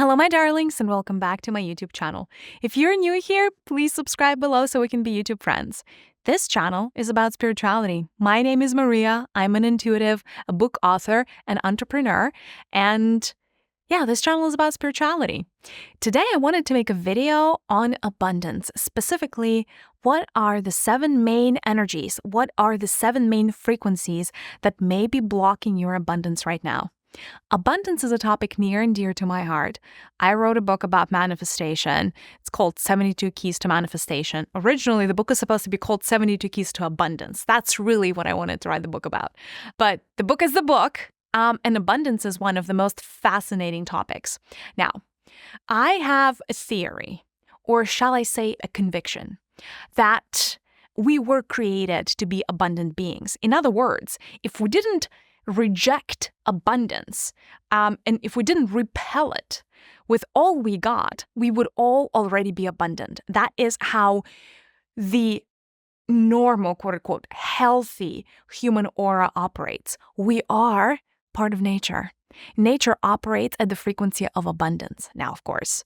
Hello, my darlings, and welcome back to my YouTube channel. If you're new here, please subscribe below so we can be YouTube friends. This channel is about spirituality. My name is Mariya. I'm an intuitive, a book author, an entrepreneur, and this channel is about spirituality. Today, I wanted to make a video on abundance. Specifically, what are the 7 main energies? What are the 7 main frequencies that may be blocking your abundance right now? Abundance is a topic near and dear to my heart. I wrote a book about manifestation. It's called 72 Keys to Manifestation. Originally, the book was supposed to be called 72 Keys to Abundance. That's really what I wanted to write the book about. But the book is the book, and abundance is one of the most fascinating topics. Now, I have a theory, or shall I say a conviction, that we were created to be abundant beings. In other words, if we didn't reject abundance, and if we didn't repel it with all we got, we would all already be abundant. That is how the normal, quote unquote, healthy human aura operates. We are part of nature. Nature operates at the frequency of abundance. Now, of course,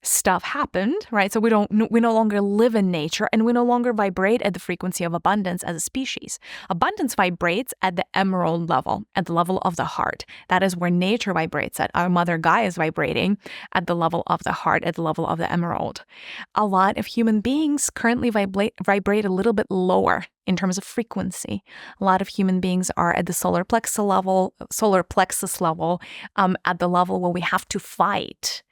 stuff happened, right? So we no longer live in nature, and we no longer vibrate at the frequency of abundance as a species. Abundance vibrates at the emerald level, at the level of the heart. That is where nature vibrates at. Our mother Gaia is vibrating at the level of the heart, at the level of the emerald. A lot of human beings currently vibrate a little bit lower in terms of frequency. A lot of human beings are at the solar plexus level, at the level where we have to fight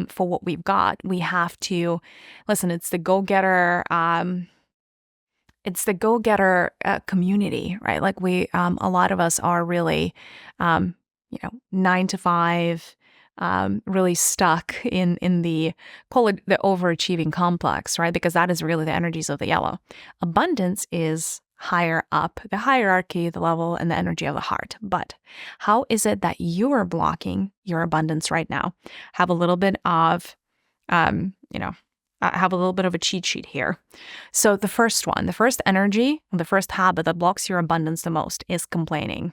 for what we've got. We have to listen. It's the go-getter. It's the go-getter community, right? Like a lot of us are really, 9 to 5, really stuck in the, call it the overachieving complex, right? Because that is really the energies of the yellow. Abundance is higher up the hierarchy, the level, and the energy of the heart. But how is it that you are blocking your abundance right now? Have a little bit of, have a little bit of a cheat sheet here. So the first energy, the first habit that blocks your abundance the most is complaining.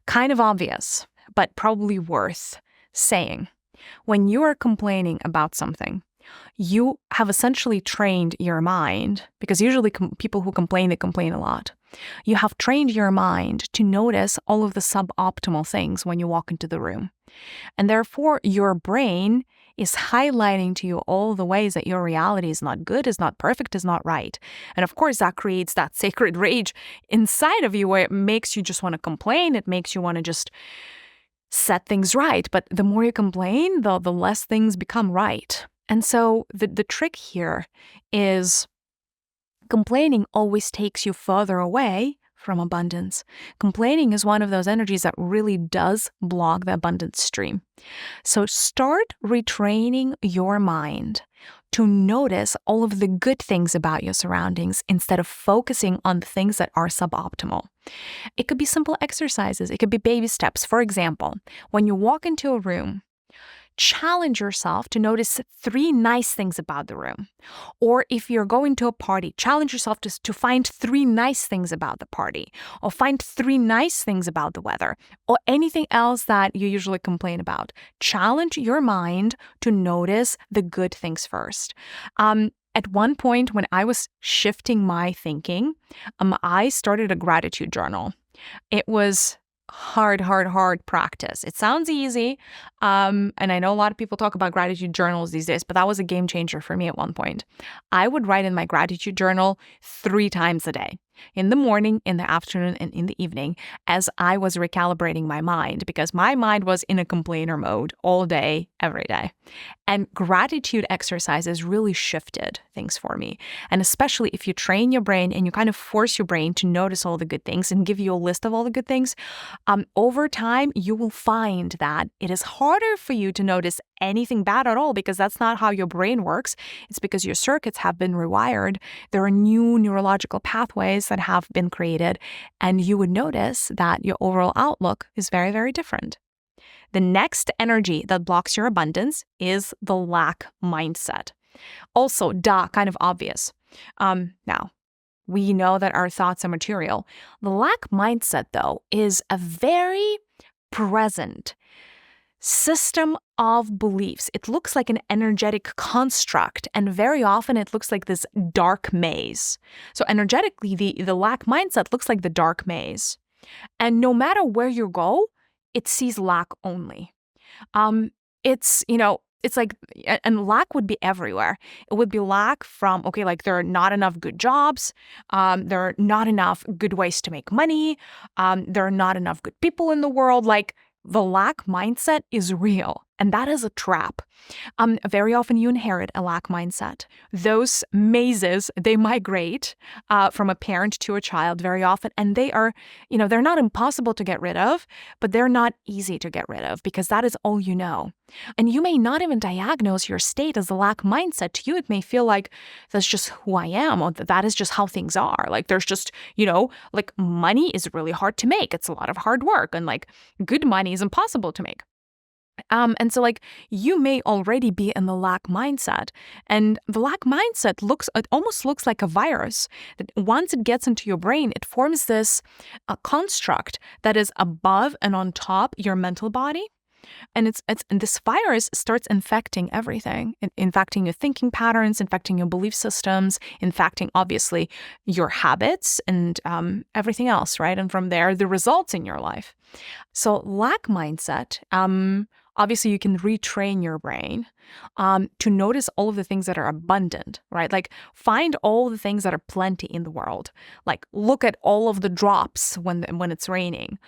Kind of obvious, but probably worth saying. When you are complaining about something, you have essentially trained your mind, because usually people who complain, they complain a lot. You have trained your mind to notice all of the suboptimal things when you walk into the room. And therefore, your brain is highlighting to you all the ways that your reality is not good, is not perfect, is not right. And of course, that creates that sacred rage inside of you where it makes you just want to complain. It makes you want to just set things right. But the more you complain, the less things become right. And so the trick here is complaining always takes you further away from abundance. Complaining is one of those energies that really does block the abundance stream. So start retraining your mind to notice all of the good things about your surroundings instead of focusing on the things that are suboptimal. It could be simple exercises. It could be baby steps. For example, when you walk into a room, challenge yourself to notice 3 nice things about the room. Or if you're going to a party, challenge yourself to find 3 nice things about the party, or find 3 nice things about the weather, or anything else that you usually complain about. Challenge your mind to notice the good things first. At one point when I was shifting my thinking, I started a gratitude journal. It was hard practice. It sounds easy. And I know a lot of people talk about gratitude journals these days, but that was a game changer for me at one point. I would write in my gratitude journal 3 times a day. In the morning, in the afternoon, and in the evening, as I was recalibrating my mind, because my mind was in a complainer mode all day, every day. And gratitude exercises really shifted things for me. And especially if you train your brain and you kind of force your brain to notice all the good things and give you a list of all the good things, over time, you will find that it is harder for you to notice anything bad at all, because that's not how your brain works. It's because your circuits have been rewired. There are new neurological pathways that have been created, and you would notice that your overall outlook is very, very different. The next energy that blocks your abundance is the lack mindset. Also, kind of obvious. Now, we know that our thoughts are material. The lack mindset, though, is a very present system of beliefs. It looks like an energetic construct, and very often it looks like this dark maze. So energetically, the lack mindset looks like the dark maze. And no matter where you go, it sees lack only. It's like, and lack would be everywhere. It would be lack from, okay, like there are not enough good jobs. There are not enough good ways to make money. There are not enough good people in the world. Like the lack mindset is real, and that is a trap. Very often you inherit a lack mindset. Those mazes, they migrate from a parent to a child very often, and they are, they're not impossible to get rid of, but they're not easy to get rid of because that is all you know. And you may not even diagnose your state as a lack mindset. To you, it may feel like that's just who I am, or that is just how things are. Like there's just, like money is really hard to make. It's a lot of hard work, and like good money is impossible to make. And so like you may already be in the lack mindset, and the lack mindset almost looks like a virus that once it gets into your brain, it forms this construct that is above and on top your mental body. And and this virus starts infecting everything, infecting your thinking patterns, infecting your belief systems, infecting obviously your habits and everything else, right? And from there, the results in your life. So lack mindset, obviously you can retrain your brain to notice all of the things that are abundant, right? Like find all the things that are plenty in the world. Like look at all of the drops when it's raining.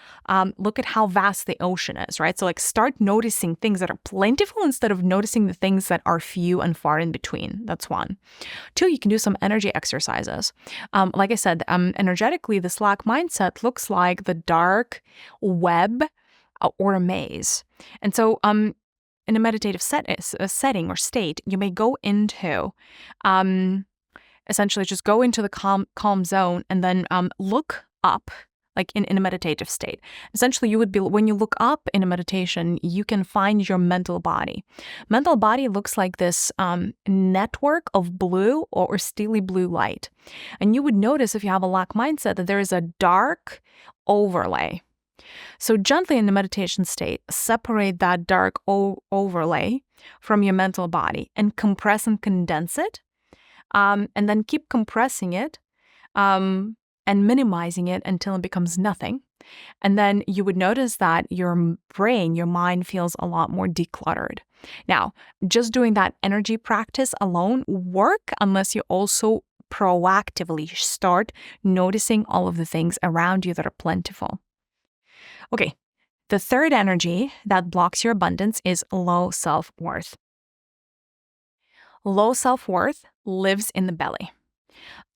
Look at how vast the ocean is, right? So like start noticing things that are plentiful instead of noticing the things that are few and far in between. That's one. Two, you can do some energy exercises. Like I said, energetically, this lack mindset looks like the dark web or a maze. And so in a meditative setting or state, you may go into, essentially just go into the calm zone and then look up, like in a meditative state. Essentially, you would be, when you look up in a meditation, you can find your mental body. Mental body looks like this network of blue or steely blue light. And you would notice if you have a lack mindset that there is a dark overlay. So gently in the meditation state, separate that dark overlay from your mental body and compress and condense it. And then keep compressing it and minimizing it until it becomes nothing. And then you would notice that your brain, your mind feels a lot more decluttered. Now, just doing that energy practice alone work unless you also proactively start noticing all of the things around you that are plentiful. Okay, the third energy that blocks your abundance is low self-worth. Low self-worth lives in the belly.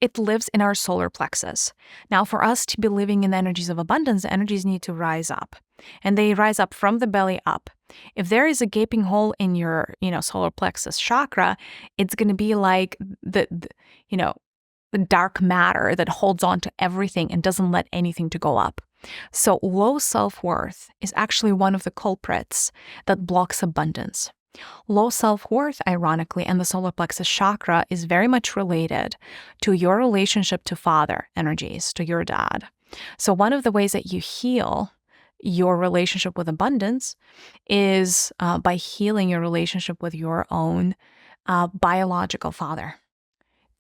It lives in our solar plexus. Now, for us to be living in the energies of abundance, the energies need to rise up. And they rise up from the belly up. If there is a gaping hole in your, solar plexus chakra, it's going to be like the dark matter that holds on to everything and doesn't let anything to go up. So low self-worth is actually one of the culprits that blocks abundance. Low self-worth, ironically, and the solar plexus chakra is very much related to your relationship to father energies, to your dad. So one of the ways that you heal your relationship with abundance is by healing your relationship with your own biological father.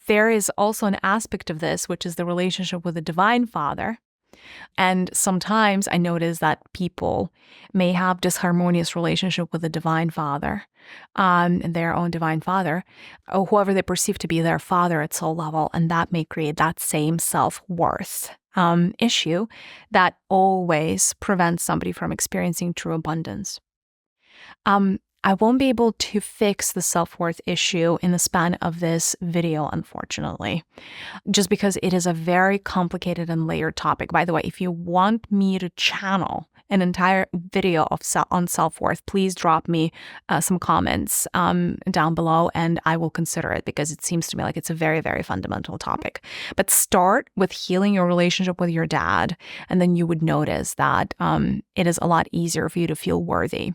There is also an aspect of this, which is the relationship with the divine father. And sometimes I notice that people may have disharmonious relationship with the divine father, their own divine father, or whoever they perceive to be their father at soul level, and that may create that same self-worth issue that always prevents somebody from experiencing true abundance. I won't be able to fix the self-worth issue in the span of this video, unfortunately, just because it is a very complicated and layered topic. By the way, if you want me to channel an entire video on self-worth, please drop me some comments down below and I will consider it, because it seems to me like it's a very, very fundamental topic. But start with healing your relationship with your dad, and then you would notice that it is a lot easier for you to feel worthy.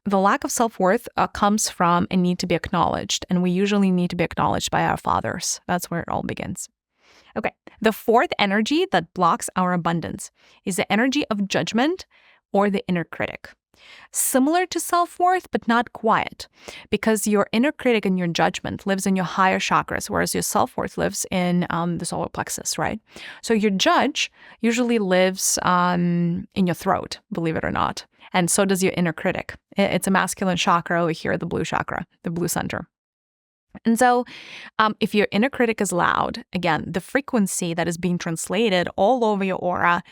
The lack of self-worth comes from a need to be acknowledged, and we usually need to be acknowledged by our fathers. That's where it all begins. Okay, the fourth energy that blocks our abundance is the energy of judgment or the inner critic. Similar to self-worth, but not quite, because your inner critic and your judgment lives in your higher chakras, whereas your self-worth lives in the solar plexus, right? So your judge usually lives in your throat, believe it or not. And so does your inner critic. It's a masculine chakra over here, the blue chakra, the blue center. And so if your inner critic is loud, again, the frequency that is being translated all over your aura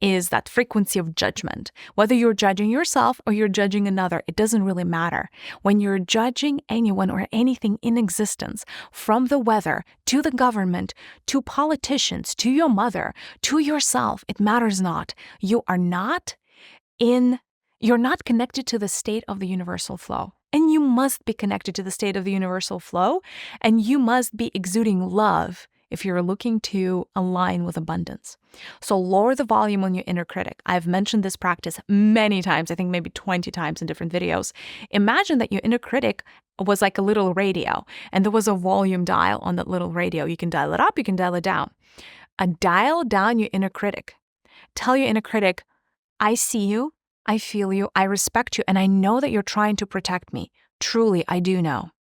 is that frequency of judgment. Whether you're judging yourself or you're judging another, it doesn't really matter. When you're judging anyone or anything in existence, from the weather to the government, to politicians, to your mother, to yourself, it matters not. You're not connected to the state of the universal flow. And you must be connected to the state of the universal flow, and you must be exuding love if you're looking to align with abundance. So lower the volume on your inner critic. I've mentioned this practice many times, I think maybe 20 times in different videos. Imagine that your inner critic was like a little radio, and there was a volume dial on that little radio. You can dial it up, you can dial it down. Dial down your inner critic. Tell your inner critic, I see you, I feel you, I respect you, and I know that you're trying to protect me. Truly, I do know.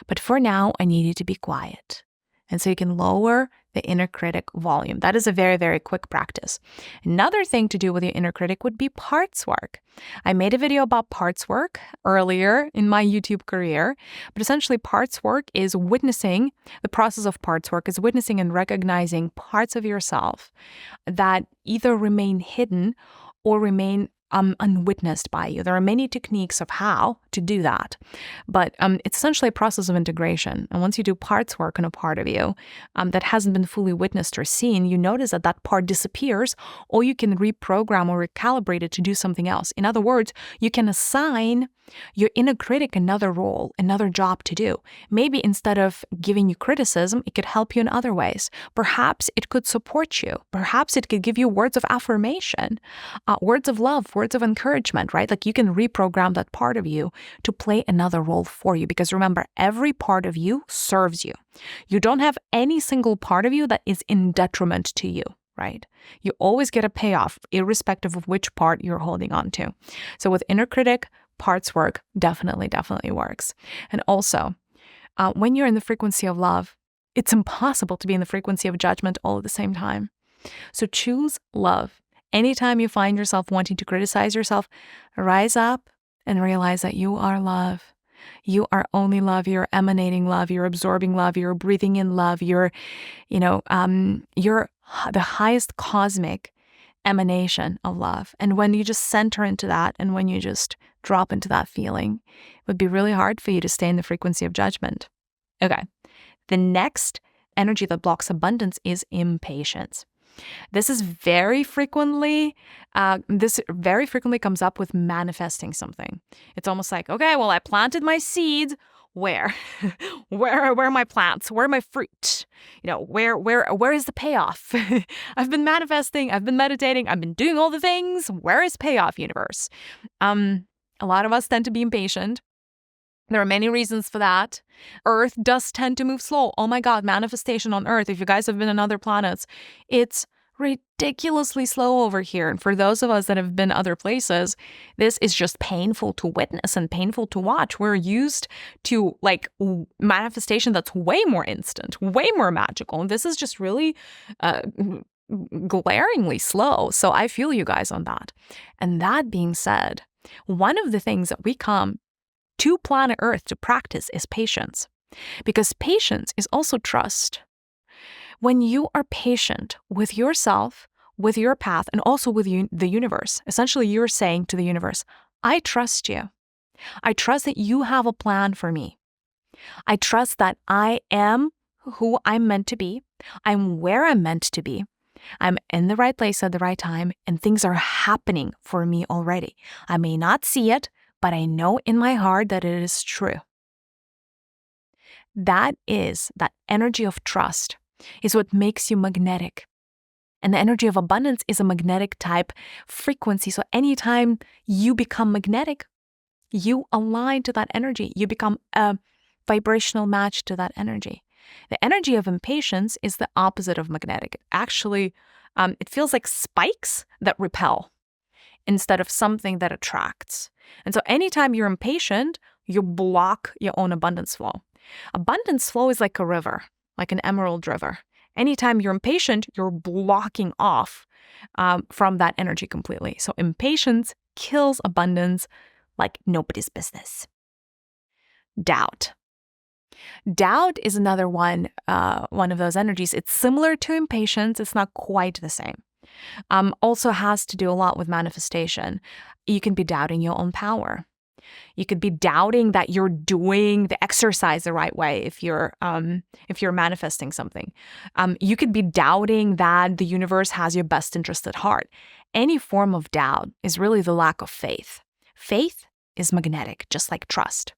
But for now, I need you to be quiet. And so you can lower the inner critic volume. That is a very, very quick practice. Another thing to do with your inner critic would be parts work. I made a video about parts work earlier in my YouTube career, but essentially parts work is witnessing, the process of parts work is witnessing and recognizing parts of yourself that either remain hidden or remain unwitnessed by you. There are many techniques of how to do that, but it's essentially a process of integration. And once you do parts work on a part of you that hasn't been fully witnessed or seen, you notice that that part disappears, or you can reprogram or recalibrate it to do something else. In other words, you can assign your inner critic another role, another job to do. Maybe instead of giving you criticism, it could help you in other ways. Perhaps it could support you. Perhaps it could give you words of affirmation, words of love, words of encouragement, right? Like you can reprogram that part of you to play another role for you. Because remember, every part of you serves you. You don't have any single part of you that is in detriment to you, right? You always get a payoff, irrespective of which part you're holding on to. So with inner critic, parts work definitely works. And also, when you're in the frequency of love, it's impossible to be in the frequency of judgment all at the same time. So choose love. Anytime you find yourself wanting to criticize yourself, rise up and realize that you are love. You are only love. You're emanating love. You're absorbing love. You're breathing in love. You're the highest cosmic emanation of love. And when you just center into that, and when you just drop into that feeling, it would be really hard for you to stay in the frequency of judgment. Okay. The next energy that blocks abundance is impatience. This very frequently comes up with manifesting something. It's almost like, okay, well, I planted my seeds. Where? Where are my plants? Where are my fruit? Where is the payoff? I've been manifesting, I've been meditating, I've been doing all the things. Where is payoff, universe? A lot of us tend to be impatient. There are many reasons for that. Earth does tend to move slow. Oh my God, manifestation on Earth. If you guys have been on other planets, it's ridiculously slow over here. And for those of us that have been other places, this is just painful to witness and painful to watch. We're used to manifestation that's way more instant, way more magical. And this is just really glaringly slow. So I feel you guys on that. And that being said, one of the things that we come to planet Earth to practice is patience, because patience is also trust. When you are patient with yourself, with your path, and also with the universe, essentially you're saying to the universe, I trust you. I trust that you have a plan for me. I trust that I am who I'm meant to be. I'm where I'm meant to be. I'm in the right place at the right time, and things are happening for me already. I may not see it, but I know in my heart that it is true. That energy of trust is what makes you magnetic. And the energy of abundance is a magnetic type frequency. So anytime you become magnetic, you align to that energy. You become a vibrational match to that energy. The energy of impatience is the opposite of magnetic. Actually, it feels like spikes that repel instead of something that attracts. And so anytime you're impatient, you block your own abundance flow. Abundance flow is like a river, like an emerald river. Anytime you're impatient, you're blocking off from that energy completely. So impatience kills abundance like nobody's business. Doubt. Doubt is another one of those energies. It's similar to impatience. It's not quite the same. Also has to do a lot with manifestation. You can be doubting your own power. You could be doubting that you're doing the exercise the right way if you're manifesting something. You could be doubting that the universe has your best interest at heart. Any form of doubt is really the lack of faith. Faith is magnetic, just like trust.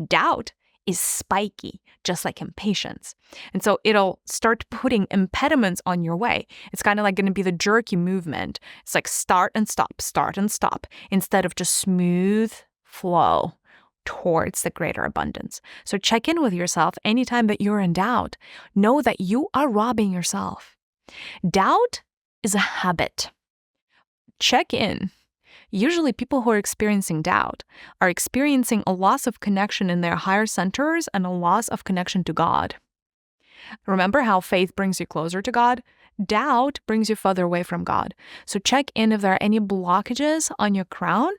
Doubt is spiky, just like impatience. And so it'll start putting impediments on your way. It's kind of like going to be the jerky movement. It's like start and stop, instead of just smooth flow towards the greater abundance. So check in with yourself anytime that you're in doubt. Know that you are robbing yourself. Doubt is a habit. Check in. Usually people who are experiencing doubt are experiencing a loss of connection in their higher centers and a loss of connection to God. Remember how faith brings you closer to God? Doubt brings you further away from God. So check in if there are any blockages on your crown,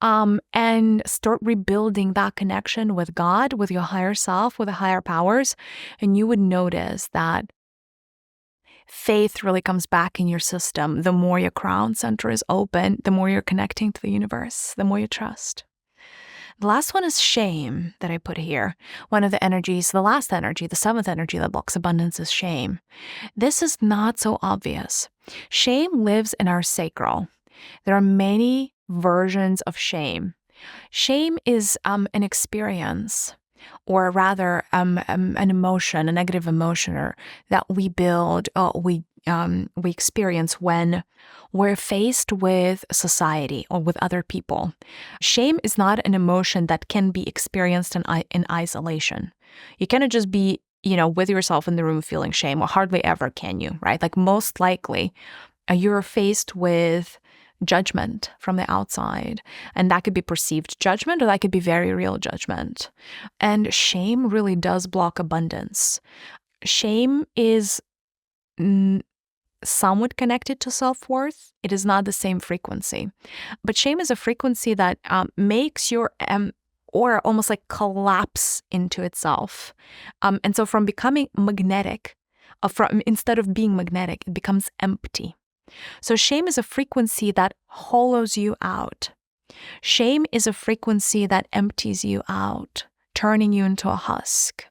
and start rebuilding that connection with God, with your higher self, with the higher powers. And you would notice that faith really comes back in your system. The more your crown center is open, the more you're connecting to the universe, the more you trust. The last one is shame that I put here. One of the energies, the last energy, the seventh energy that blocks abundance is shame. This is not so obvious. Shame lives in our sacral. There are many versions of shame. Shame is an experience, or rather an emotion, a negative emotion that we build, we experience when we're faced with society or with other people. Shame is not an emotion that can be experienced in isolation. You cannot just be, with yourself in the room feeling shame, or hardly ever can you, right? Like most likely, you're faced with judgment from the outside. And that could be perceived judgment, or that could be very real judgment. And shame really does block abundance. Shame is somewhat connected to self-worth. It is not the same frequency. But shame is a frequency that makes your aura almost like collapse into itself. And so from becoming magnetic, instead of being magnetic, it becomes empty. So shame is a frequency that hollows you out. Shame is a frequency that empties you out, turning you into a husk.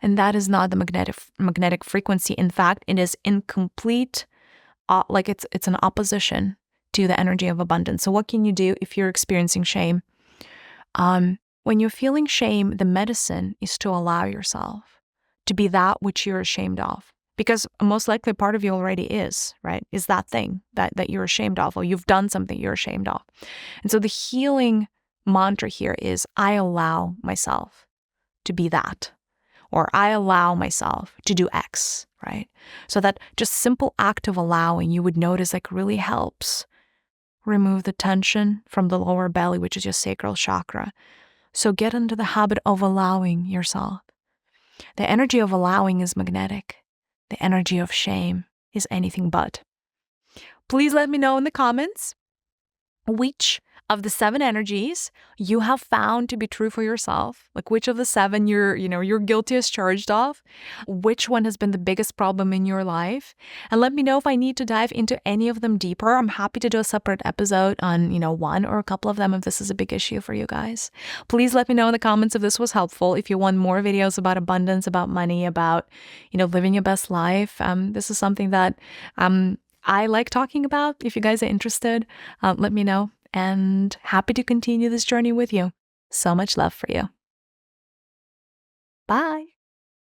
And that is not the magnetic frequency. In fact, it is incomplete, it's an opposition to the energy of abundance. So what can you do if you're experiencing shame? When you're feeling shame, the medicine is to allow yourself to be that which you're ashamed of. Because most likely part of you already is, right? Is that thing that you're ashamed of, or you've done something you're ashamed of. And so the healing mantra here is, I allow myself to be that, or I allow myself to do X, right? So that just simple act of allowing, you would notice, really helps remove the tension from the lower belly, which is your sacral chakra. So get into the habit of allowing yourself. The energy of allowing is magnetic. The energy of shame is anything but. Please let me know in the comments which of the 7 energies you have found to be true for yourself. Like which of the 7 you're guilty as charged of. Which one has been the biggest problem in your life? And let me know if I need to dive into any of them deeper. I'm happy to do a separate episode on, one or a couple of them if this is a big issue for you guys. Please let me know in the comments if this was helpful. If you want more videos about abundance, about money, about, living your best life. This is something that I like talking about. If you guys are interested, let me know. And happy to continue this journey with you. So much love for you. Bye.